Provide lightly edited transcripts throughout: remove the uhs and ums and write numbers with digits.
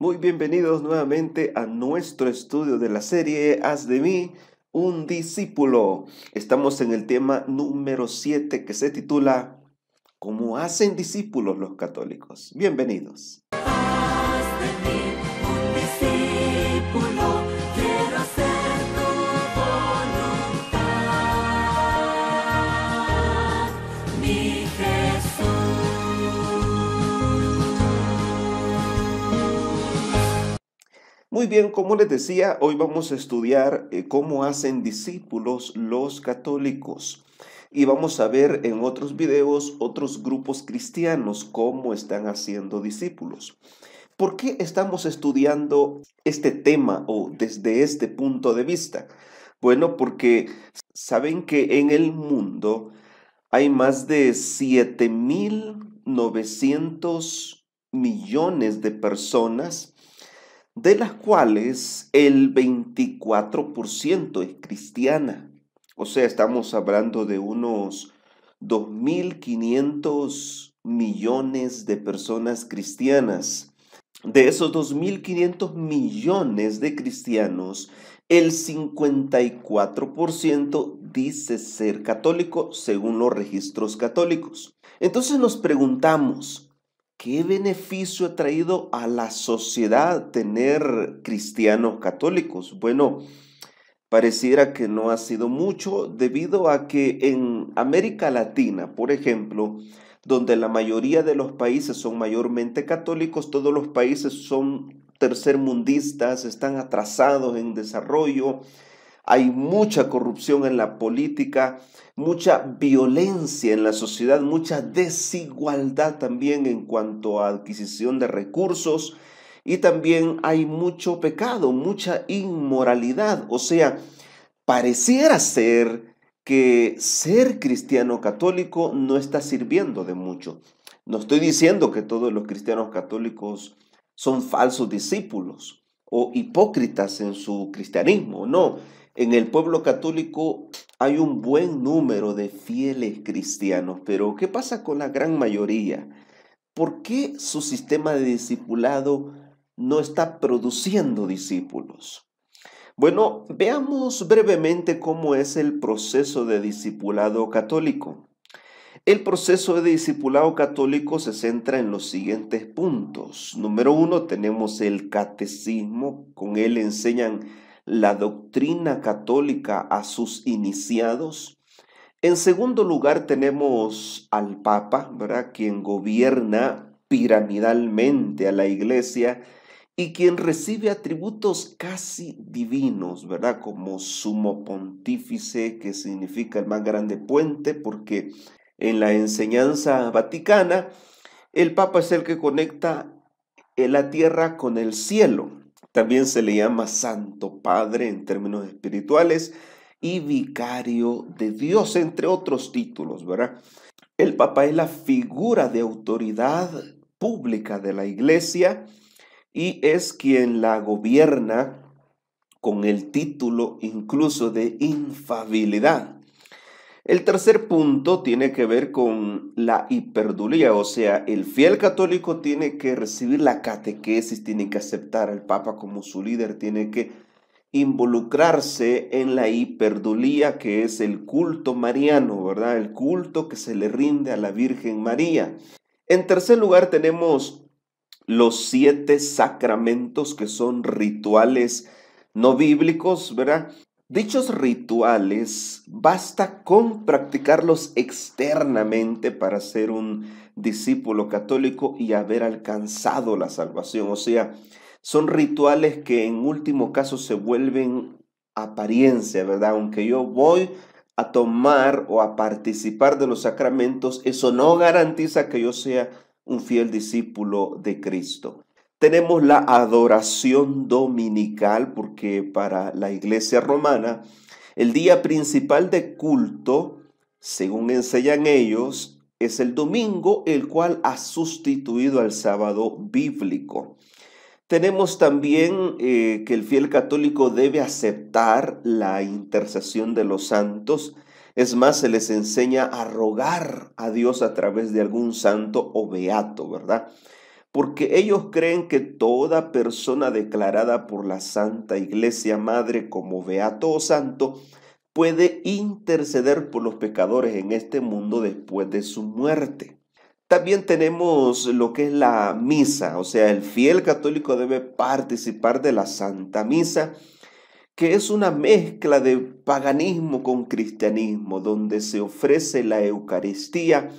Muy bienvenidos nuevamente a nuestro estudio de la serie Haz de mí un discípulo. Estamos en el tema número 7 que se titula ¿Cómo hacen discípulos los católicos? Bienvenidos. Haz de mí un discípulo, quiero hacer tu voluntad, mi Jesús. Muy bien, como les decía, hoy vamos a estudiar cómo hacen discípulos los católicos. Y vamos a ver en otros videos otros grupos cristianos cómo están haciendo discípulos. ¿Por qué estamos estudiando este tema o desde este punto de vista? Bueno, porque saben que en el mundo hay más de 7.900 millones de personas, de las cuales el 24% es cristiana. O sea, estamos hablando de unos 2.500 millones de personas cristianas. De esos 2.500 millones de cristianos, el 54% dice ser católico según los registros católicos. Entonces nos preguntamos, ¿qué beneficio ha traído a la sociedad tener cristianos católicos? Bueno, pareciera que no ha sido mucho debido a que en América Latina, por ejemplo, donde la mayoría de los países son mayormente católicos, todos los países son tercermundistas, están atrasados en desarrollo, hay mucha corrupción en la política, mucha violencia en la sociedad, mucha desigualdad también en cuanto a adquisición de recursos y también hay mucho pecado, mucha inmoralidad. O sea, pareciera ser que ser cristiano católico no está sirviendo de mucho. No estoy diciendo que todos los cristianos católicos son falsos discípulos o hipócritas en su cristianismo, no. En el pueblo católico hay un buen número de fieles cristianos, pero ¿qué pasa con la gran mayoría? ¿Por qué su sistema de discipulado no está produciendo discípulos? Bueno, veamos brevemente cómo es el proceso de discipulado católico. El proceso de discipulado católico se centra en los siguientes puntos. Número uno, tenemos el catecismo. Con él enseñan la doctrina católica a sus iniciados. En segundo lugar, tenemos al Papa, ¿verdad? Quien gobierna piramidalmente a la iglesia y quien recibe atributos casi divinos, ¿verdad? Como sumo pontífice, que significa el más grande puente, porque en la enseñanza vaticana, el Papa es el que conecta la tierra con el cielo. También se le llama Santo Padre en términos espirituales y vicario de Dios, entre otros títulos, ¿verdad? El Papa es la figura de autoridad pública de la iglesia y es quien la gobierna con el título incluso de infabilidad. El tercer punto tiene que ver con la hiperdulía, o sea, el fiel católico tiene que recibir la catequesis, tiene que aceptar al Papa como su líder, tiene que involucrarse en la hiperdulía, que es el culto mariano, ¿verdad? El culto que se le rinde a la Virgen María. En tercer lugar tenemos los 7 sacramentos, que son rituales no bíblicos, ¿verdad? Dichos rituales basta con practicarlos externamente para ser un discípulo católico y haber alcanzado la salvación. O sea, son rituales que en último caso se vuelven apariencia, ¿verdad? Aunque yo voy a tomar o a participar de los sacramentos, eso no garantiza que yo sea un fiel discípulo de Cristo. Tenemos la adoración dominical, porque para la iglesia romana el día principal de culto, según enseñan ellos, es el domingo, el cual ha sustituido al sábado bíblico. Tenemos también que el fiel católico debe aceptar la intercesión de los santos. Es más, se les enseña a rogar a Dios a través de algún santo o beato, ¿verdad? porque ellos creen que toda persona declarada por la Santa Iglesia Madre como beato o santo puede interceder por los pecadores en este mundo después de su muerte. También tenemos lo que es la misa, o sea, el fiel católico debe participar de la Santa Misa, que es una mezcla de paganismo con cristianismo, donde se ofrece la Eucaristía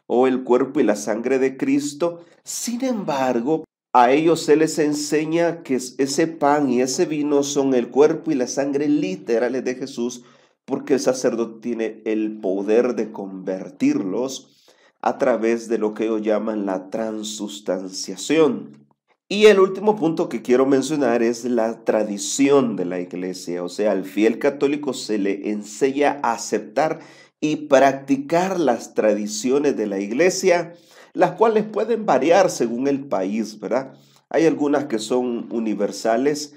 o el cuerpo y la sangre de Cristo. Sin embargo, a ellos se les enseña que ese pan y ese vino son el cuerpo y la sangre literales de Jesús, porque el sacerdote tiene el poder de convertirlos a través de lo que ellos llaman la transustanciación. Y el último punto que quiero mencionar es la tradición de la iglesia, o sea, al fiel católico se le enseña a aceptar y practicar las tradiciones de la iglesia, las cuales pueden variar según el país, ¿verdad? Hay algunas que son universales,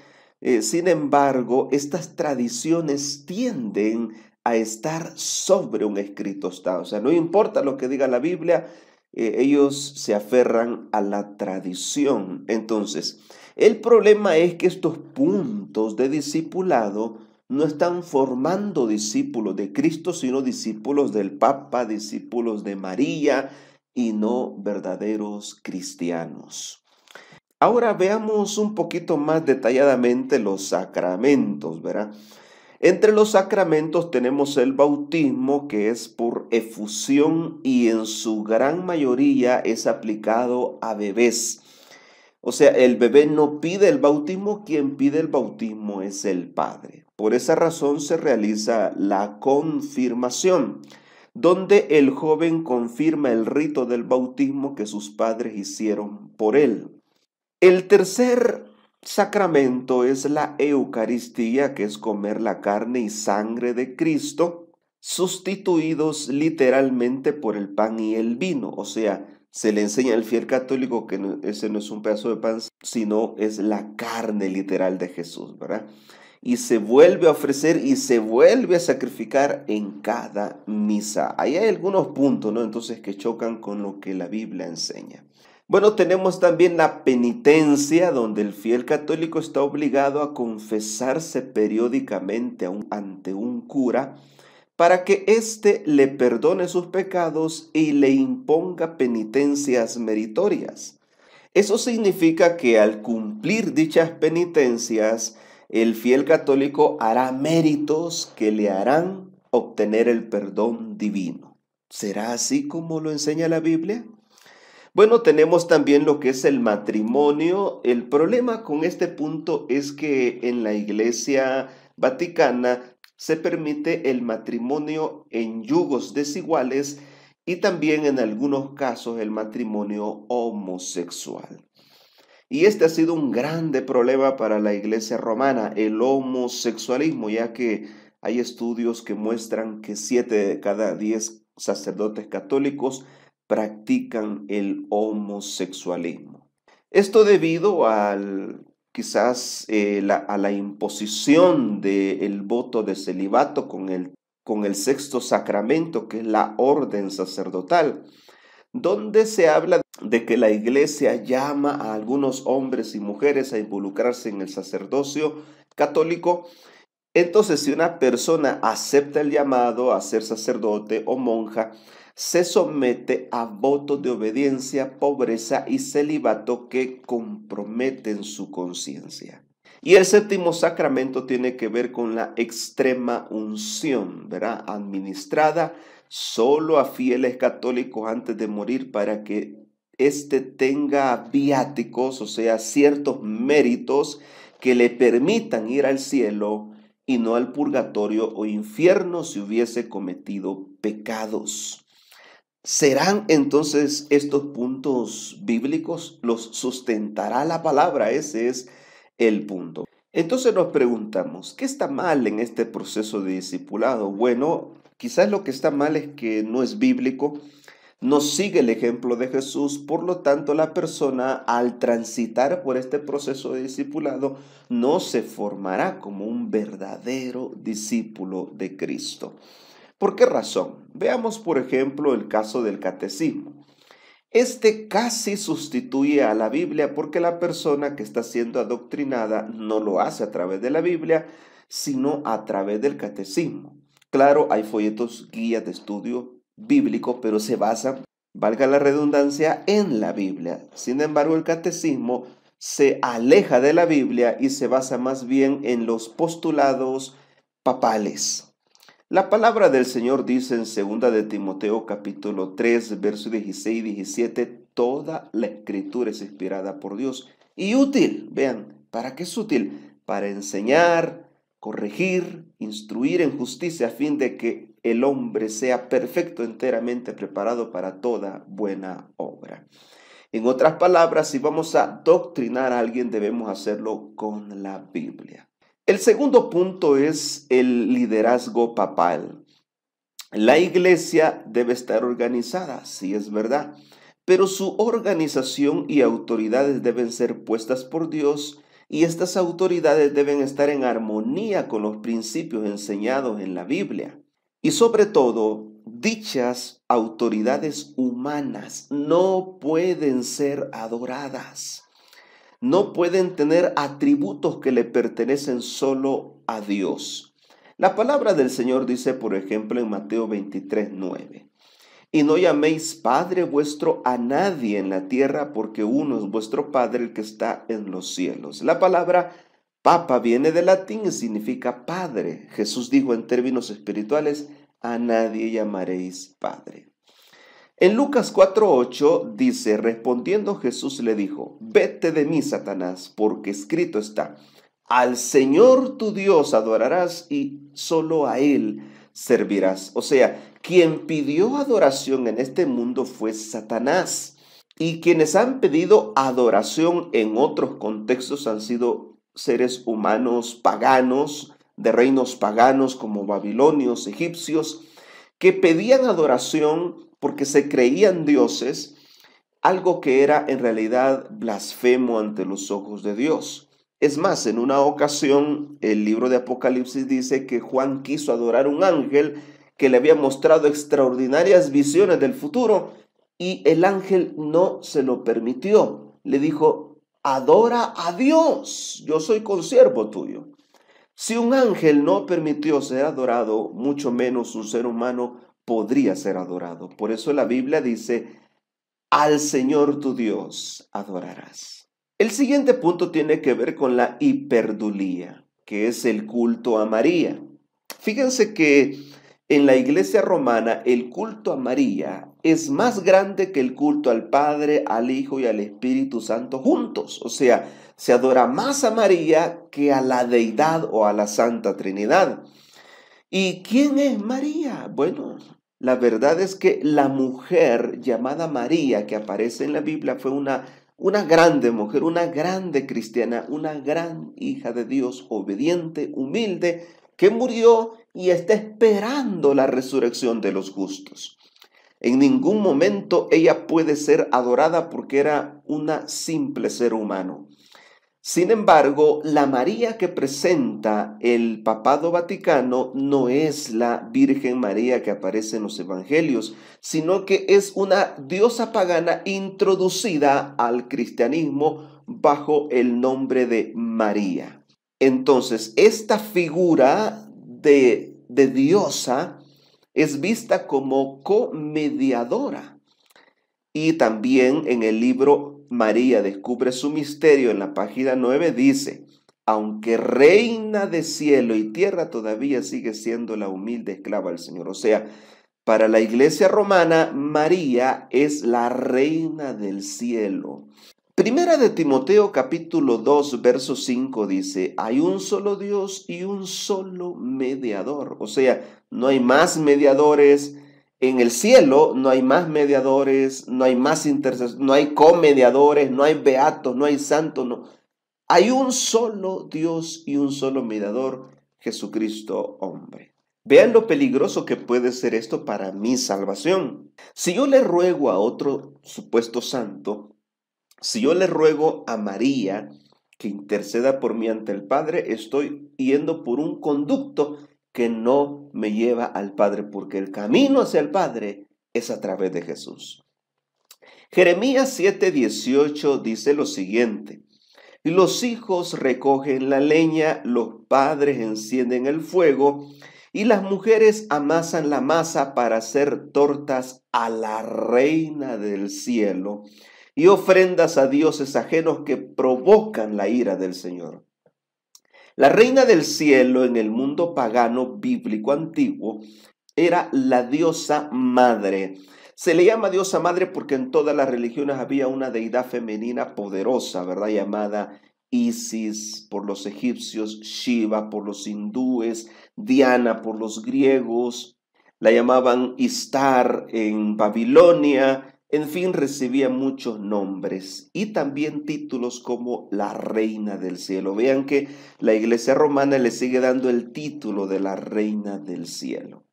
sin embargo, estas tradiciones tienden a estar sobre un escrito está, o sea, no importa lo que diga la Biblia, ellos se aferran a la tradición. Entonces, el problema es que estos puntos de discipulado no están formando discípulos de Cristo, sino discípulos del Papa, discípulos de María y no verdaderos cristianos. Ahora veamos un poquito más detalladamente los sacramentos, ¿verdad? Entre los sacramentos tenemos el bautismo, que es por efusión y en su gran mayoría es aplicado a bebés. O sea, el bebé no pide el bautismo, quien pide el bautismo es el padre. Por esa razón se realiza la confirmación, donde el joven confirma el rito del bautismo que sus padres hicieron por él. El tercer sacramento es la Eucaristía, que es comer la carne y sangre de Cristo, sustituidos literalmente por el pan y el vino. O sea, se le enseña al fiel católico que ese no es un pedazo de pan, sino es la carne literal de Jesús, ¿verdad? Y se vuelve a ofrecer y se vuelve a sacrificar en cada misa. Ahí hay algunos puntos, ¿no? Entonces que chocan con lo que la Biblia enseña. Bueno, tenemos también la penitencia, donde el fiel católico está obligado a confesarse periódicamente ante un cura para que éste le perdone sus pecados y le imponga penitencias meritorias. Eso significa que al cumplir dichas penitencias, el fiel católico hará méritos que le harán obtener el perdón divino. ¿Será así como lo enseña la Biblia? Bueno, tenemos también lo que es el matrimonio. El problema con este punto es que en la Iglesia Vaticana se permite el matrimonio en yugos desiguales y también en algunos casos el matrimonio homosexual. Y este ha sido un grande problema para la Iglesia romana, el homosexualismo, ya que hay estudios que muestran que 7 de cada 10 sacerdotes católicos practican el homosexualismo. Esto debido quizás a la imposición del voto de celibato con el sexto sacramento, que es la orden sacerdotal, donde se habla de que la iglesia llama a algunos hombres y mujeres a involucrarse en el sacerdocio católico. Entonces, si una persona acepta el llamado a ser sacerdote o monja, se somete a votos de obediencia, pobreza y celibato que comprometen su conciencia. Y el séptimo sacramento tiene que ver con la extrema unción, ¿verdad? Administrada solo a fieles católicos antes de morir para que éste tenga viáticos, o sea, ciertos méritos que le permitan ir al cielo y no al purgatorio o infierno si hubiese cometido pecados. ¿Serán entonces estos puntos bíblicos? ¿Los sustentará la palabra? Ese es el punto. Entonces nos preguntamos, ¿qué está mal en este proceso de discipulado? Bueno, quizás lo que está mal es que no es bíblico, no sigue el ejemplo de Jesús, por lo tanto la persona al transitar por este proceso de discipulado no se formará como un verdadero discípulo de Cristo. ¿Por qué razón? Veamos, por ejemplo, el caso del catecismo. Este casi sustituye a la Biblia porque la persona que está siendo adoctrinada no lo hace a través de la Biblia, sino a través del catecismo. Claro, hay folletos, guías de estudio bíblico, pero se basan, valga la redundancia, en la Biblia. Sin embargo, el catecismo se aleja de la Biblia y se basa más bien en los postulados papales. La palabra del Señor dice en 2 de Timoteo capítulo 3, versos 16 y 17, toda la escritura es inspirada por Dios y útil. Vean, ¿para qué es útil? Para enseñar, corregir, instruir en justicia a fin de que el hombre sea perfecto, enteramente preparado para toda buena obra. En otras palabras, si vamos a doctrinar a alguien, debemos hacerlo con la Biblia. El segundo punto es el liderazgo papal. La iglesia debe estar organizada, sí es verdad, pero su organización y autoridades deben ser puestas por Dios y estas autoridades deben estar en armonía con los principios enseñados en la Biblia. Y sobre todo, dichas autoridades humanas no pueden ser adoradas. No pueden tener atributos que le pertenecen solo a Dios. La palabra del Señor dice, por ejemplo, en Mateo 23:9, y no llaméis Padre vuestro a nadie en la tierra, porque uno es vuestro Padre, el que está en los cielos. La palabra Papa viene del latín y significa Padre. Jesús dijo en términos espirituales, a nadie llamaréis Padre. En Lucas 4:8 dice, respondiendo Jesús le dijo, vete de mí, Satanás, porque escrito está, al Señor tu Dios adorarás y solo a Él servirás. O sea, quien pidió adoración en este mundo fue Satanás. Y quienes han pedido adoración en otros contextos han sido seres humanos paganos, de reinos paganos como babilonios, egipcios, que pedían adoración porque se creían dioses, algo que era en realidad blasfemo ante los ojos de Dios. Es más, en una ocasión el libro de Apocalipsis dice que Juan quiso adorar un ángel que le había mostrado extraordinarias visiones del futuro y el ángel no se lo permitió. Le dijo, adora a Dios, yo soy consiervo tuyo. Si un ángel no permitió ser adorado, mucho menos un ser humano podría ser adorado. Por eso la Biblia dice, al Señor tu Dios adorarás. El siguiente punto tiene que ver con la hiperdulía, que es el culto a María. Fíjense que en la iglesia romana el culto a María es más grande que el culto al Padre, al Hijo y al Espíritu Santo juntos. O sea, se adora más a María que a la deidad o a la Santa Trinidad. ¿Y quién es María? Bueno, la verdad es que la mujer llamada María que aparece en la Biblia fue una grande mujer, una grande cristiana, una gran hija de Dios, obediente, humilde, que murió y está esperando la resurrección de los justos. En ningún momento ella puede ser adorada porque era una simple ser humano. Sin embargo, la María que presenta el Papado Vaticano no es la Virgen María que aparece en los Evangelios, sino que es una diosa pagana introducida al cristianismo bajo el nombre de María. Entonces, esta figura de diosa es vista como comediadora. Y también en el libro María descubre su misterio, en la página 9 dice, aunque reina de cielo y tierra, todavía sigue siendo la humilde esclava del Señor. O sea, para la iglesia romana, María es la reina del cielo. Primera de Timoteo capítulo 2, verso 5 dice, hay un solo Dios y un solo mediador. O sea, no hay más mediadores. En el cielo no hay más mediadores, no hay más intercesores, no hay comediadores, no hay beatos, no hay santos, no. Hay un solo Dios y un solo mediador, Jesucristo hombre. Vean lo peligroso que puede ser esto para mi salvación. Si yo le ruego a otro supuesto santo, si yo le ruego a María que interceda por mí ante el Padre, estoy yendo por un conducto que no me lleva al Padre, porque el camino hacia el Padre es a través de Jesús. Jeremías 7:18 dice lo siguiente: los hijos recogen la leña, los padres encienden el fuego y las mujeres amasan la masa para hacer tortas a la reina del cielo y ofrendas a dioses ajenos que provocan la ira del Señor. La reina del cielo en el mundo pagano bíblico antiguo era la diosa madre. Se le llama diosa madre porque en todas las religiones había una deidad femenina poderosa, ¿verdad? Llamada Isis por los egipcios, Shiva por los hindúes, Diana por los griegos, la llamaban Istar en Babilonia. En fin, recibía muchos nombres y también títulos como la reina del cielo. Vean que la iglesia romana le sigue dando el título de la reina del cielo.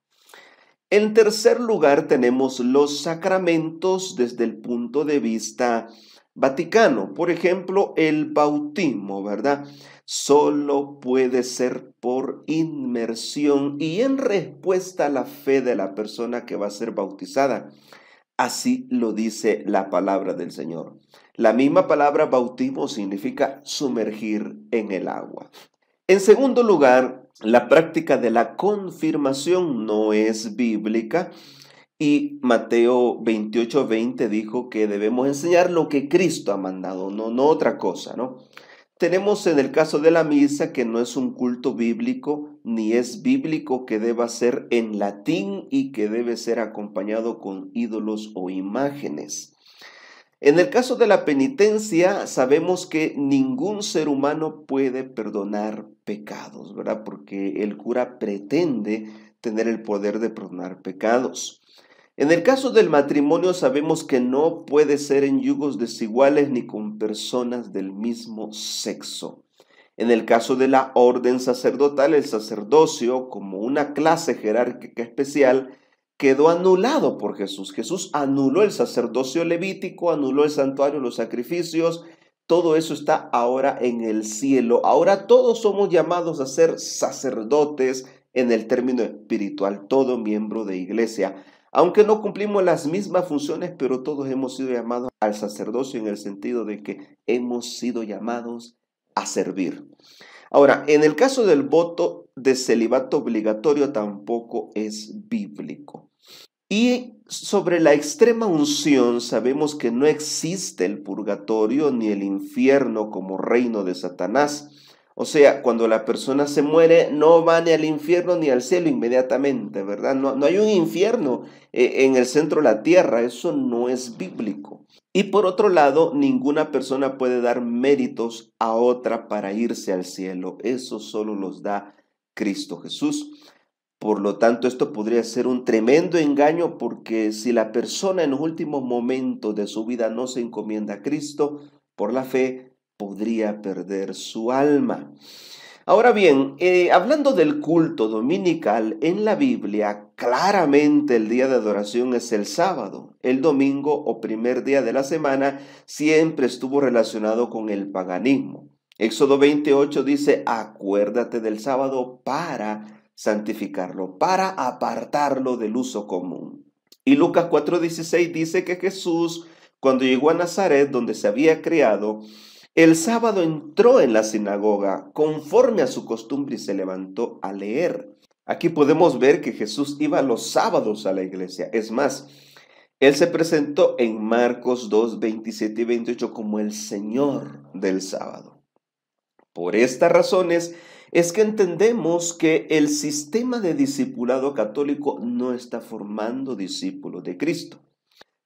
En tercer lugar, tenemos los sacramentos desde el punto de vista vaticano. Por ejemplo, el bautismo, ¿verdad? Solo puede ser por inmersión y en respuesta a la fe de la persona que va a ser bautizada. Así lo dice la palabra del Señor. La misma palabra bautismo significa sumergir en el agua. En segundo lugar, la práctica de la confirmación no es bíblica y Mateo 28:20 dijo que debemos enseñar lo que Cristo ha mandado, no otra cosa, ¿no? Tenemos en el caso de la misa que no es un culto bíblico, ni es bíblico que deba ser en latín y que debe ser acompañado con ídolos o imágenes. En el caso de la penitencia, sabemos que ningún ser humano puede perdonar pecados, ¿verdad? Porque el cura pretende tener el poder de perdonar pecados. En el caso del matrimonio sabemos que no puede ser en yugos desiguales ni con personas del mismo sexo. En el caso de la orden sacerdotal, el sacerdocio, como una clase jerárquica especial, quedó anulado por Jesús. Jesús anuló el sacerdocio levítico, anuló el santuario, los sacrificios. Todo eso está ahora en el cielo. Ahora todos somos llamados a ser sacerdotes en el término espiritual, todo miembro de iglesia. Aunque no cumplimos las mismas funciones, pero todos hemos sido llamados al sacerdocio en el sentido de que hemos sido llamados a servir. Ahora, en el caso del voto de celibato obligatorio tampoco es bíblico. Y sobre la extrema unción sabemos que no existe el purgatorio ni el infierno como reino de Satanás. O sea, cuando la persona se muere, no va ni al infierno ni al cielo inmediatamente, ¿verdad? No hay un infierno en el centro de la tierra, eso no es bíblico. Y por otro lado, ninguna persona puede dar méritos a otra para irse al cielo, eso solo los da Cristo Jesús. Por lo tanto, esto podría ser un tremendo engaño porque si la persona en los últimos momentos de su vida no se encomienda a Cristo por la fe, podría perder su alma. Ahora bien, hablando del culto dominical, en la Biblia claramente el día de adoración es el sábado. El domingo o primer día de la semana siempre estuvo relacionado con el paganismo. Éxodo 28 dice, acuérdate del sábado para santificarlo, para apartarlo del uso común. Y Lucas 4:16 dice que Jesús, cuando llegó a Nazaret, donde se había criado, el sábado entró en la sinagoga conforme a su costumbre y se levantó a leer. Aquí podemos ver que Jesús iba los sábados a la iglesia. Es más, él se presentó en Marcos 2:27 y 28 como el Señor del sábado. Por estas razones es que entendemos que el sistema de discipulado católico no está formando discípulos de Cristo.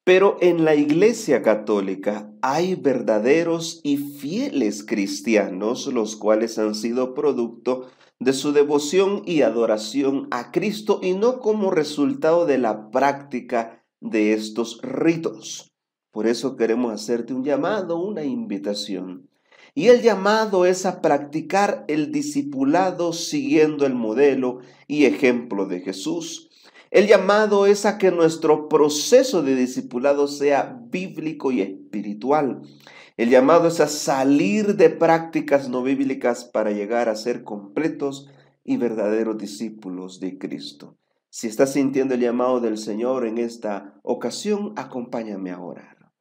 Pero en la Iglesia Católica hay verdaderos y fieles cristianos, los cuales han sido producto de su devoción y adoración a Cristo y no como resultado de la práctica de estos ritos. Por eso queremos hacerte un llamado, una invitación. Y el llamado es a practicar el discipulado siguiendo el modelo y ejemplo de Jesús. El llamado es a que nuestro proceso de discipulado sea bíblico y espiritual. El llamado es a salir de prácticas no bíblicas para llegar a ser completos y verdaderos discípulos de Cristo. Si estás sintiendo el llamado del Señor en esta ocasión, acompáñame a orar.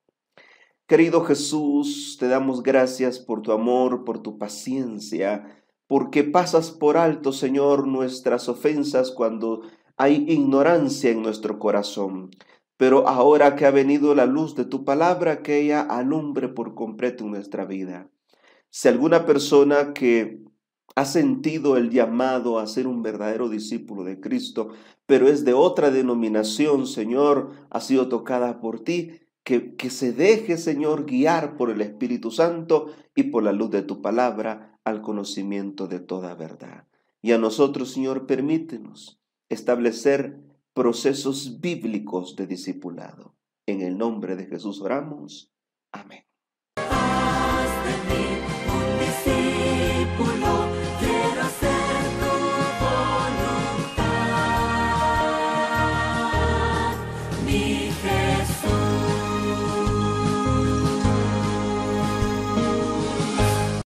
Querido Jesús, te damos gracias por tu amor, por tu paciencia, porque pasas por alto, Señor, nuestras ofensas cuando hay ignorancia en nuestro corazón. Pero ahora que ha venido la luz de tu palabra, que ella alumbre por completo en nuestra vida. Si alguna persona que ha sentido el llamado a ser un verdadero discípulo de Cristo, pero es de otra denominación, Señor, ha sido tocada por ti, que se deje, Señor, guiar por el Espíritu Santo y por la luz de tu palabra al conocimiento de toda verdad. Y a nosotros, Señor, permítenos establecer procesos bíblicos de discipulado. En el nombre de Jesús oramos. Amén.